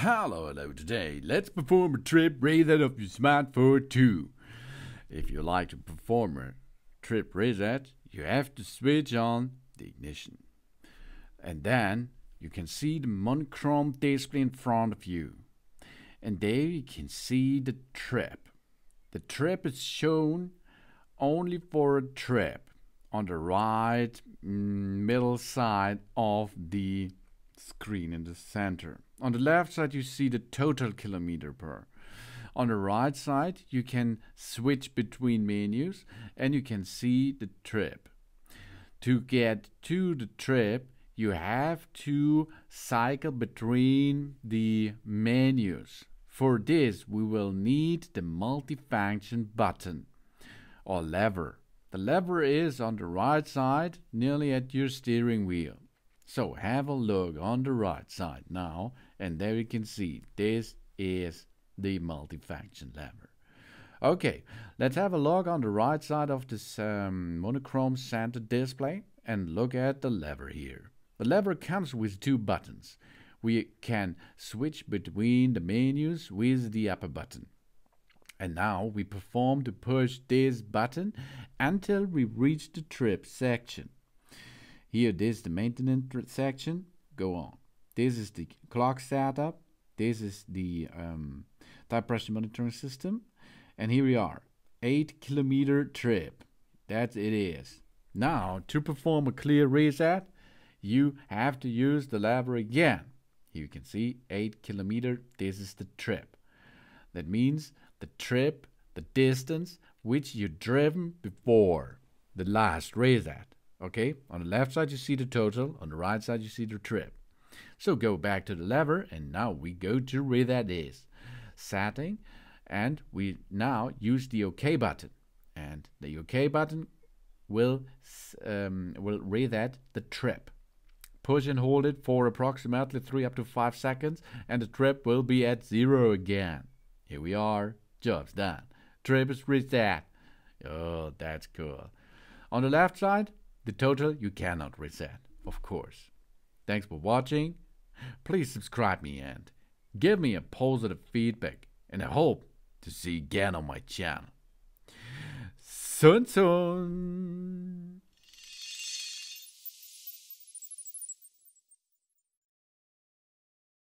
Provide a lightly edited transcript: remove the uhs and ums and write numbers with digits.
Hello today. Let's perform a trip reset of your Smart Fortwo. If you like to perform a trip reset, you have to switch on the ignition. And then you can see the monochrome display in front of you. And there you can see the trip. The trip is shown only for a trip on the right middle side of the screen in the center. On the left side you see the total kilometer per. On the right side you can switch between menus and you can see the trip. To get to the trip you have to cycle between the menus. For this we will need the multifunction button or lever. The lever is on the right side nearly at your steering wheel. So have a look on the right side now, and there you can see this is the multifunction lever. Okay, let's have a look on the right side of this monochrome center display and look at the lever here. The lever comes with two buttons. We can switch between the menus with the upper button. And now we perform to push this button until we reach the trip section. Here, this is the maintenance section. Go on. This is the clock setup. This is the tire pressure monitoring system. And here we are, 8-kilometer trip. That it is. Now, to perform a clear reset, you have to use the lever again. Here you can see 8 kilometer. This is the trip. That means the trip, the distance which you driven before the last reset. Okay, on the left side you see the total, on the right side you see the trip. So go back to the lever and now we go to where that is. Setting, and we now use the OK button. And the OK button will reset the trip. Push and hold it for approximately 3 up to 5 seconds and the trip will be at 0 again. Here we are, job's done. Trip is reset. Oh, that's cool. On the left side, the total you cannot reset, of course. Thanks for watching. Please subscribe me and give me a positive feedback. And I hope to see you again on my channel. Soon.